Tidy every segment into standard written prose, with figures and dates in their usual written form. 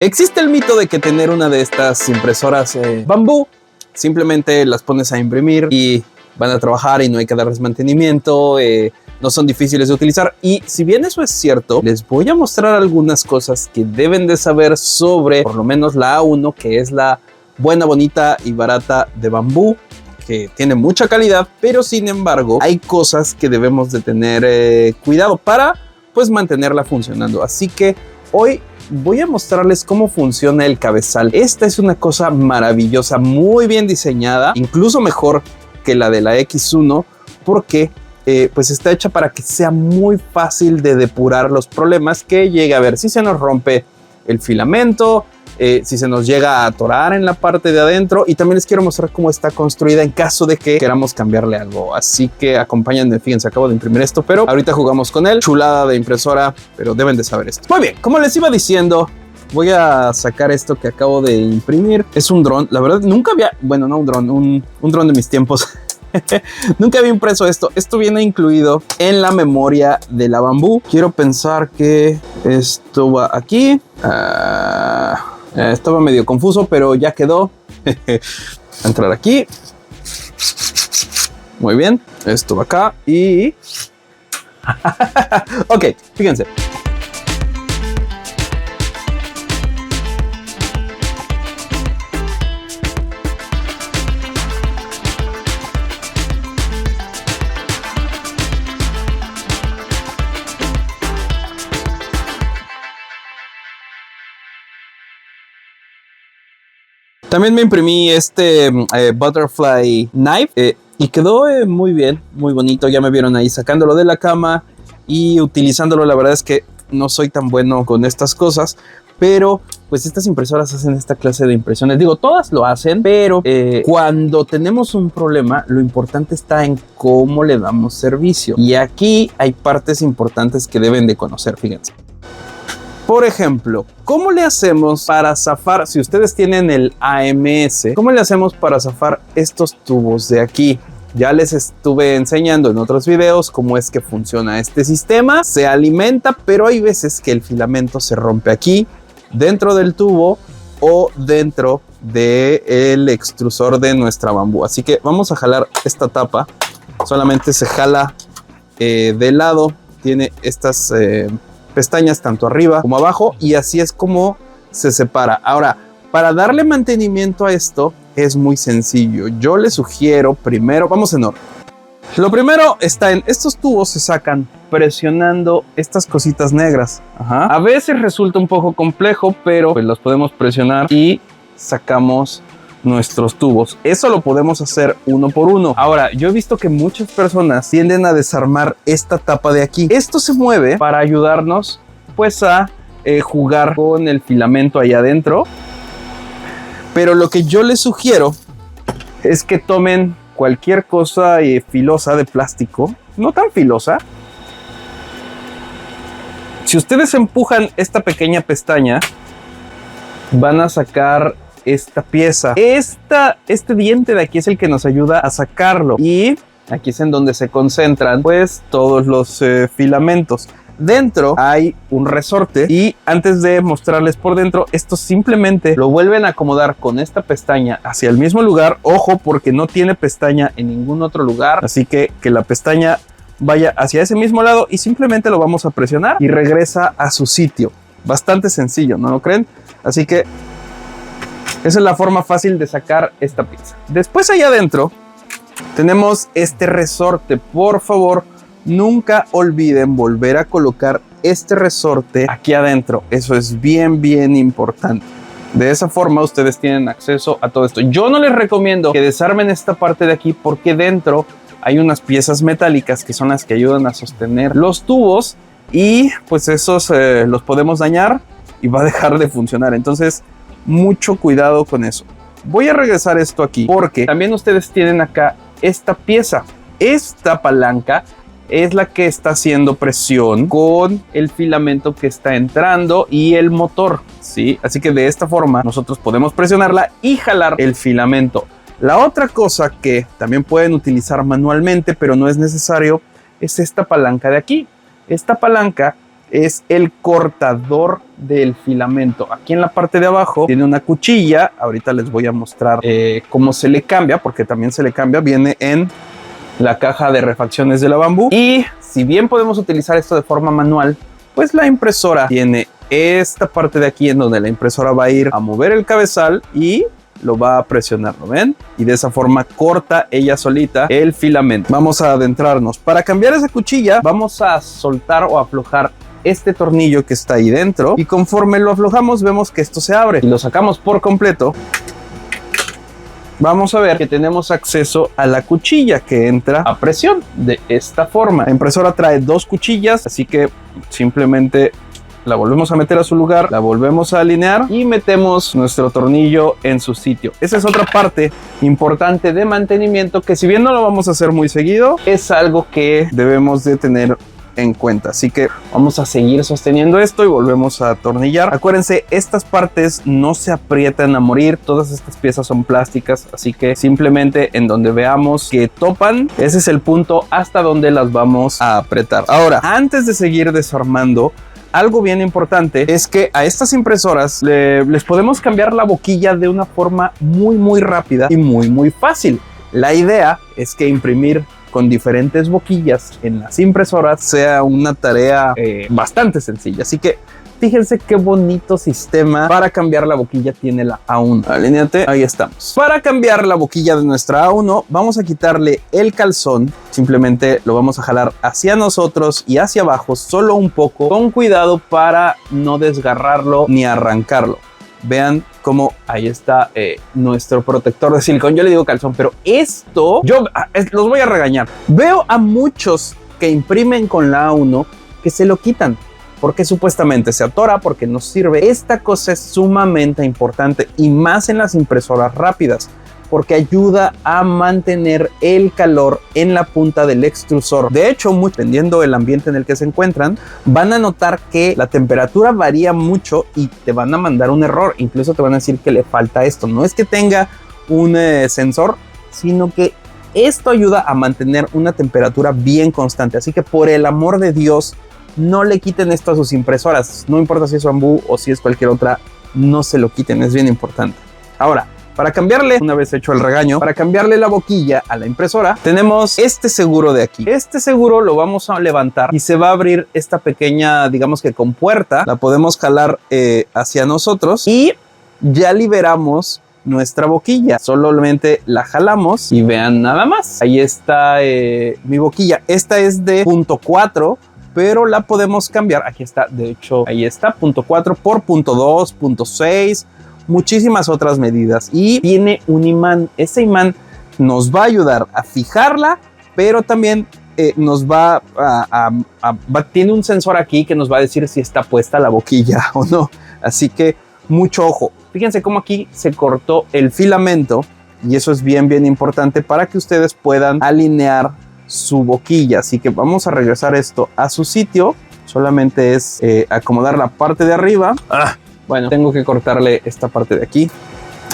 Existe el mito de que tener una de estas impresoras bambú, simplemente las pones a imprimir y van a trabajar y no hay que darles mantenimiento, no son difíciles de utilizar. Y si bien eso es cierto, les voy a mostrar algunas cosas que deben de saber sobre por lo menos la A1, que es la buena, bonita y barata de bambú, que tiene mucha calidad, pero sin embargo hay cosas que debemos de tener cuidado para pues mantenerla funcionando. Así que hoy voy a mostrarles cómo funciona el cabezal. Esta es una cosa maravillosa, muy bien diseñada, incluso mejor que la de la X1, porque pues está hecha para que sea muy fácil de depurar los problemas que llegue a haber. Si se nos rompe el filamento, si se nos llega a atorar en la parte de adentro, y también les quiero mostrar cómo está construida en caso de que queramos cambiarle algo. Así que acompáñenme. Fíjense, acabo de imprimir esto, pero ahorita jugamos con él. Chulada de impresora, pero deben de saber esto. Muy bien, como les iba diciendo, voy a sacar esto que acabo de imprimir. Es un dron. La verdad nunca había, bueno, no un dron, un dron de mis tiempos. Nunca había impreso esto. Esto viene incluido en la memoria de la bambú. Quiero pensar que esto va aquí. Estaba medio confuso, pero ya quedó. Entrar aquí. Muy bien. Esto va acá y... Ok, fíjense. También me imprimí este Butterfly Knife y quedó muy bien, muy bonito. Ya me vieron ahí sacándolo de la cama y utilizándolo. La verdad es que no soy tan bueno con estas cosas, pero pues estas impresoras hacen esta clase de impresiones. Digo, todas lo hacen, pero cuando tenemos un problema, lo importante está en cómo le damos servicio. Y aquí hay partes importantes que deben de conocer, fíjense. Por ejemplo, ¿cómo le hacemos para zafar? Si ustedes tienen el AMS, ¿cómo le hacemos para zafar estos tubos de aquí? Ya les estuve enseñando en otros videos cómo es que funciona este sistema. Se alimenta, pero hay veces que el filamento se rompe aquí, dentro del tubo o dentro del extrusor de nuestra bambú. Así que vamos a jalar esta tapa. Solamente se jala de lado. Tiene estas... pestañas tanto arriba como abajo, y así es como se separa. Ahora, para darle mantenimiento a esto es muy sencillo. Yo les sugiero primero, vamos en orden. Lo primero está en estos tubos, se sacan presionando estas cositas negras. A veces resulta un poco complejo, pero pues los podemos presionar y sacamos nuestros tubos. Eso lo podemos hacer uno por uno. Ahora, yo he visto que muchas personas tienden a desarmar esta tapa de aquí. Esto se mueve para ayudarnos pues a jugar con el filamento ahí adentro. Pero lo que yo les sugiero es que tomen cualquier cosa filosa de plástico, no tan filosa. Si ustedes empujan esta pequeña pestaña, van a sacar esta pieza. Este diente de aquí es el que nos ayuda a sacarlo, y aquí es en donde se concentran pues todos los filamentos. Dentro hay un resorte, y antes de mostrarles por dentro, esto simplemente lo vuelven a acomodar con esta pestaña hacia el mismo lugar. Ojo, porque no tiene pestaña en ningún otro lugar, así que la pestaña vaya hacia ese mismo lado y simplemente lo vamos a presionar y regresa a su sitio. Bastante sencillo, ¿no lo creen? Así que esa es la forma fácil de sacar esta pieza. Después, allá adentro tenemos este resorte. Por favor, nunca olviden volver a colocar este resorte aquí adentro. Eso es bien, bien importante. De esa forma ustedes tienen acceso a todo esto. Yo no les recomiendo que desarmen esta parte de aquí, porque dentro hay unas piezas metálicas que son las que ayudan a sostener los tubos, y pues esos los podemos dañar y va a dejar de funcionar. Entonces, mucho cuidado con eso. Voy a regresar esto aquí porque también ustedes tienen acá esta pieza. Esta palanca es la que está haciendo presión con el filamento que está entrando y el motor, ¿sí? Así que de esta forma nosotros podemos presionarla y jalar el filamento. La otra cosa que también pueden utilizar manualmente, pero no es necesario, es esta palanca de aquí. Esta palanca es el cortador del filamento. Aquí en la parte de abajo tiene una cuchilla. Ahorita les voy a mostrar cómo se le cambia, porque también se le cambia. Viene en la caja de refacciones de la Bambu. Y si bien podemos utilizar esto de forma manual, pues la impresora tiene esta parte de aquí en donde la impresora va a ir a mover el cabezal y lo va a presionar, ¿lo ven? Y de esa forma corta ella solita el filamento. Vamos a adentrarnos. Para cambiar esa cuchilla, vamos a soltar o aflojar este tornillo que está ahí dentro, y conforme lo aflojamos vemos que esto se abre. Y lo sacamos por completo, vamos a ver que tenemos acceso a la cuchilla que entra a presión de esta forma. La impresora trae dos cuchillas, así que simplemente la volvemos a meter a su lugar, la volvemos a alinear y metemos nuestro tornillo en su sitio. Esa es otra parte importante de mantenimiento que, si bien no lo vamos a hacer muy seguido, es algo que debemos de tener en cuenta. Así que vamos a seguir sosteniendo esto y volvemos a atornillar. Acuérdense, estas partes no se aprietan a morir. Todas estas piezas son plásticas, así que simplemente en donde veamos que topan, ese es el punto hasta donde las vamos a apretar. Ahora, antes de seguir desarmando, algo bien importante es que a estas impresoras les podemos cambiar la boquilla de una forma muy rápida y muy fácil. La idea es que imprimir con diferentes boquillas en las impresoras sea una tarea bastante sencilla. Así que fíjense qué bonito sistema para cambiar la boquilla tiene la A1. Alineate, ahí estamos. Para cambiar la boquilla de nuestra A1, vamos a quitarle el calzón. Simplemente lo vamos a jalar hacia nosotros y hacia abajo, solo un poco, con cuidado para no desgarrarlo ni arrancarlo. Vean cómo ahí está nuestro protector de silicón. Yo le digo calzón, pero esto, los voy a regañar. Veo a muchos que imprimen con la A1 que se lo quitan porque supuestamente se atora, porque no sirve. Esta cosa es sumamente importante, y más en las impresoras rápidas, porque ayuda a mantener el calor en la punta del extrusor. De hecho, dependiendo del ambiente en el que se encuentran, van a notar que la temperatura varía mucho y te van a mandar un error. Incluso te van a decir que le falta esto. No es que tenga un sensor, sino que esto ayuda a mantener una temperatura bien constante. Así que, por el amor de Dios, no le quiten esto a sus impresoras. No importa si es Bambu o si es cualquier otra, no se lo quiten, es bien importante. Ahora, para cambiarle, una vez hecho el regaño, para cambiarle la boquilla a la impresora, tenemos este seguro de aquí. Este seguro lo vamos a levantar y se va a abrir esta pequeña, digamos que compuerta. La podemos jalar hacia nosotros y ya liberamos nuestra boquilla. Solamente la jalamos y vean nada más. Ahí está mi boquilla. Esta es de 0.4, pero la podemos cambiar. Aquí está, de hecho, ahí está, 0.4 por 0.2, 0.6, muchísimas otras medidas. Y tiene un imán. Ese imán nos va a ayudar a fijarla, pero también nos va tiene un sensor aquí que nos va a decir si está puesta la boquilla o no. Así que mucho ojo. Fíjense cómo aquí se cortó el filamento, y eso es bien importante para que ustedes puedan alinear su boquilla. Así que vamos a regresar esto a su sitio. Solamente es acomodar la parte de arriba. Bueno, tengo que cortarle esta parte de aquí.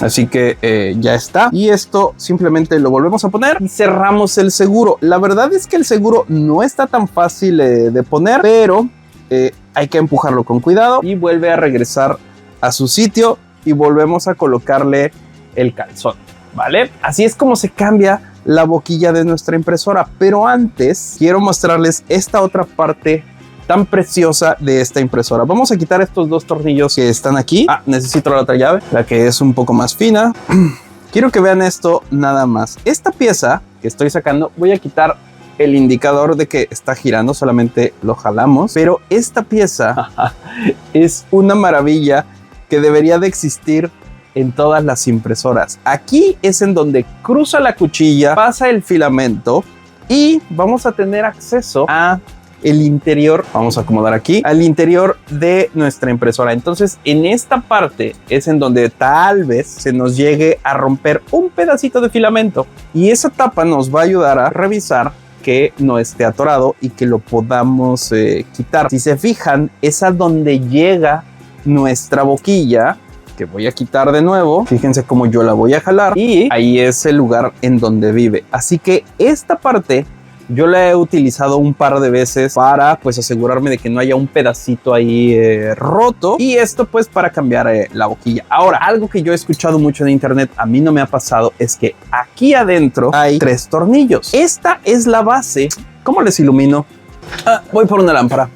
Así que ya está. Y esto simplemente lo volvemos a poner y cerramos el seguro. La verdad es que el seguro no está tan fácil de poner, pero hay que empujarlo con cuidado y vuelve a regresar a su sitio y volvemos a colocarle el calzón, ¿vale? Así es como se cambia la boquilla de nuestra impresora. Pero antes quiero mostrarles esta otra parte tan preciosa de esta impresora. Vamos a quitar estos dos tornillos que están aquí. Necesito la otra llave, la que es un poco más fina. Quiero que vean esto nada más. Esta pieza que estoy sacando, voy a quitar el indicador de que está girando, solamente lo jalamos, pero esta pieza es una maravilla que debería de existir en todas las impresoras. Aquí es en donde cruza la cuchilla, pasa el filamento y vamos a tener acceso a el interior. Vamos a acomodar aquí al interior de nuestra impresora. Entonces, en esta parte es en donde tal vez se nos llegue a romper un pedacito de filamento, y esa tapa nos va a ayudar a revisar que no esté atorado y que lo podamos quitar. Si se fijan, es a donde llega nuestra boquilla, que voy a quitar de nuevo. Fíjense cómo yo la voy a jalar, y ahí es el lugar en donde vive. Así que esta parte Yo la he utilizado un par de veces para pues asegurarme de que no haya un pedacito ahí roto, y esto pues para cambiar la boquilla. Ahora, algo que yo he escuchado mucho en internet, a mí no me ha pasado, es que aquí adentro hay 3 tornillos. Esta es la base. ¿Cómo les ilumino? Voy por una lámpara.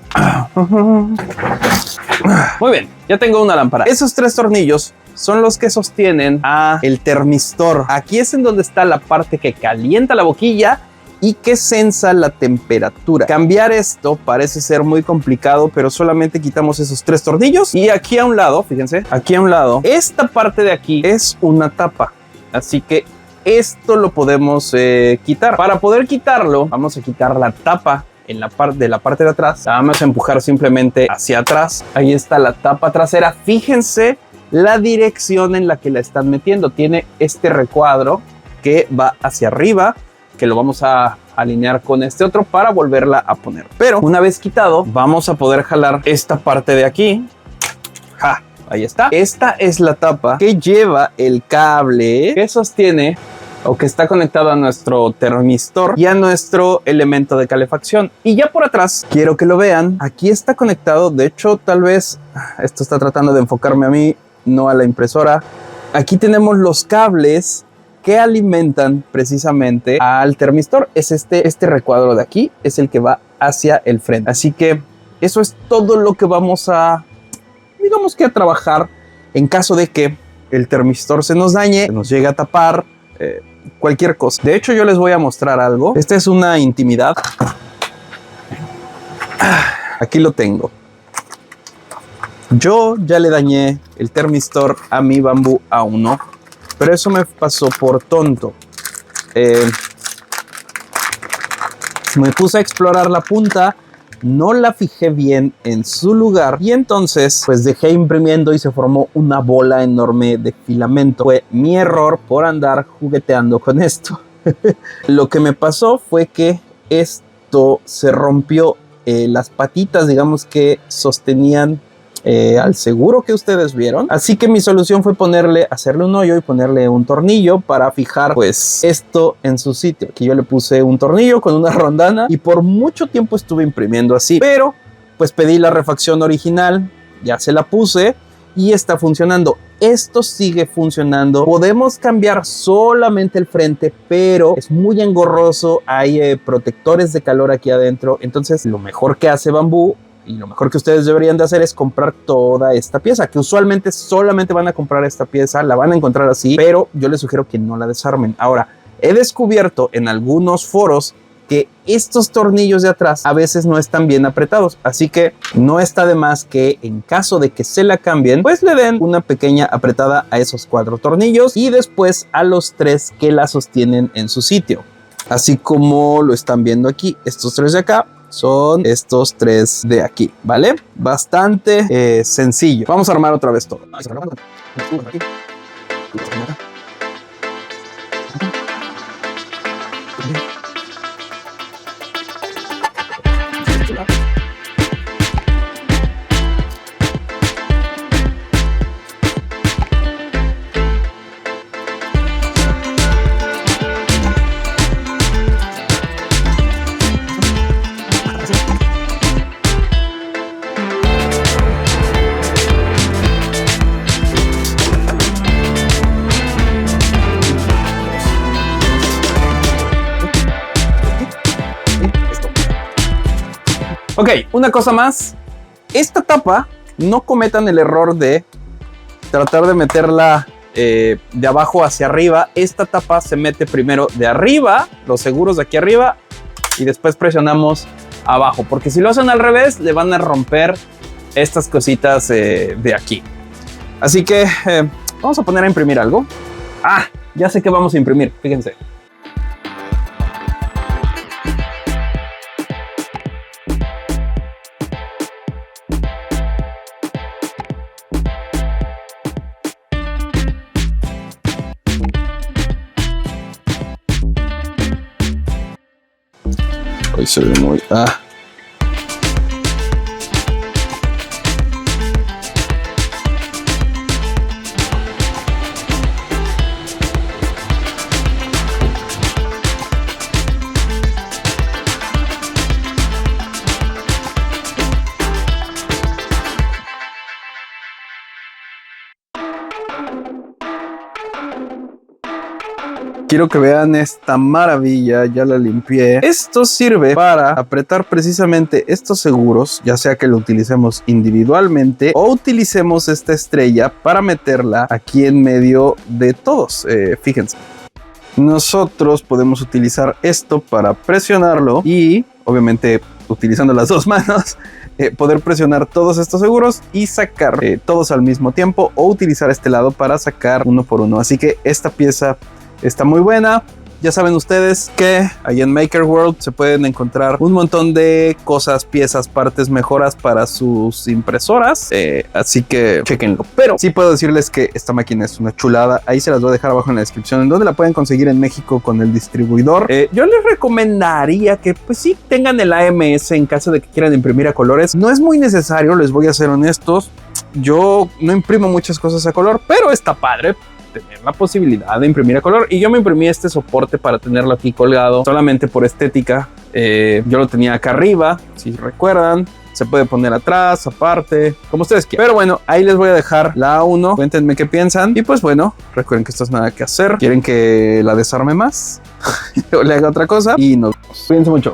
Muy bien, ya tengo una lámpara. Esos 3 tornillos son los que sostienen a el termistor. Aquí es en donde está la parte que calienta la boquilla y que sensa la temperatura. Cambiar esto parece ser muy complicado, pero solamente quitamos esos 3 tornillos. Y aquí a un lado, fíjense, aquí a un lado, esta parte de aquí es una tapa. Así que esto lo podemos quitar. Para poder quitarlo, vamos a quitar la tapa en la parte de atrás. La vamos a empujar simplemente hacia atrás. Ahí está la tapa trasera. Fíjense la dirección en la que la están metiendo. Tiene este recuadro que va hacia arriba, que lo vamos a alinear con este otro para volverla a poner. Pero una vez quitado, vamos a poder jalar esta parte de aquí. ¡Ja! Ahí está. Esta es la tapa que lleva el cable que sostiene o que está conectado a nuestro termistor y a nuestro elemento de calefacción. Y ya por atrás, quiero que lo vean, aquí está conectado. De hecho, tal vez esto está tratando de enfocarme a mí, no a la impresora. Aquí tenemos los cables que alimentan precisamente al termistor. Es este recuadro de aquí, es el que va hacia el frente. Así que eso es todo lo que vamos a, digamos que a trabajar en caso de que el termistor se nos dañe, se nos llegue a tapar, cualquier cosa. De hecho, yo les voy a mostrar algo. Esta es una intimidad. Aquí lo tengo. Yo ya le dañé el termistor a mi Bamboo A1, pero eso me pasó por tonto. Me puse a explorar la punta, no la fijé bien en su lugar y entonces pues dejé imprimiendo y se formó una bola enorme de filamento. Fue mi error por andar jugueteando con esto. Lo que me pasó fue que esto se rompió. Las patitas, digamos, que sostenían al seguro que ustedes vieron. Así que mi solución fue hacerle un hoyo y ponerle un tornillo para fijar pues esto en su sitio. Aquí yo le puse un tornillo con una rondana y por mucho tiempo estuve imprimiendo así, pero pues pedí la refacción original, ya se la puse y está funcionando. Esto sigue funcionando. Podemos cambiar solamente el frente, pero es muy engorroso. Hay protectores de calor aquí adentro. Entonces lo mejor que hace Bamboo y lo mejor que ustedes deberían de hacer es comprar toda esta pieza, que usualmente solamente van a comprar esta pieza, la van a encontrar así, pero yo les sugiero que no la desarmen. Ahora, he descubierto en algunos foros que estos tornillos de atrás a veces no están bien apretados, así que no está de más que en caso de que se la cambien, pues le den una pequeña apretada a esos 4 tornillos y después a los 3 que la sostienen en su sitio. Así como lo están viendo aquí, estos 3 de acá son estos 3 de aquí, ¿vale? Bastante sencillo. Vamos a armar otra vez todo. Ok, una cosa más. Esta tapa, no cometan el error de tratar de meterla de abajo hacia arriba. Esta tapa se mete primero de arriba, los seguros de aquí arriba, y después presionamos abajo. Porque si lo hacen al revés, le van a romper estas cositas de aquí. Así que vamos a poner a imprimir algo. Ah, ya sé que vamos a imprimir, fíjense. Hoy se ve muy... Quiero que vean esta maravilla, ya la limpié. Esto sirve para apretar precisamente estos seguros, ya sea que lo utilicemos individualmente o utilicemos esta estrella para meterla aquí en medio de todos. Fíjense. Nosotros podemos utilizar esto para presionarlo y obviamente utilizando las dos manos poder presionar todos estos seguros y sacar todos al mismo tiempo, o utilizar este lado para sacar uno por uno. Así que esta pieza está muy buena. Ya saben ustedes que ahí en Maker World se pueden encontrar un montón de cosas, piezas, partes, mejoras para sus impresoras. Así que chequenlo. Pero sí puedo decirles que esta máquina es una chulada. Ahí se las voy a dejar abajo en la descripción en donde la pueden conseguir en México con el distribuidor. Yo les recomendaría que pues sí tengan el AMS en caso de que quieran imprimir a colores. No es muy necesario, les voy a ser honestos. Yo no imprimo muchas cosas a color, pero está padre tener la posibilidad de imprimir a color, y yo me imprimí este soporte para tenerlo aquí colgado solamente por estética. Yo lo tenía acá arriba, si recuerdan. Se puede poner atrás, aparte, como ustedes quieran. Pero bueno, ahí les voy a dejar la A1. Cuéntenme qué piensan. Y pues bueno, recuerden que esto es nada que hacer. ¿Quieren que la desarme más? O le haga otra cosa. Y nos vemos. Cuídense mucho.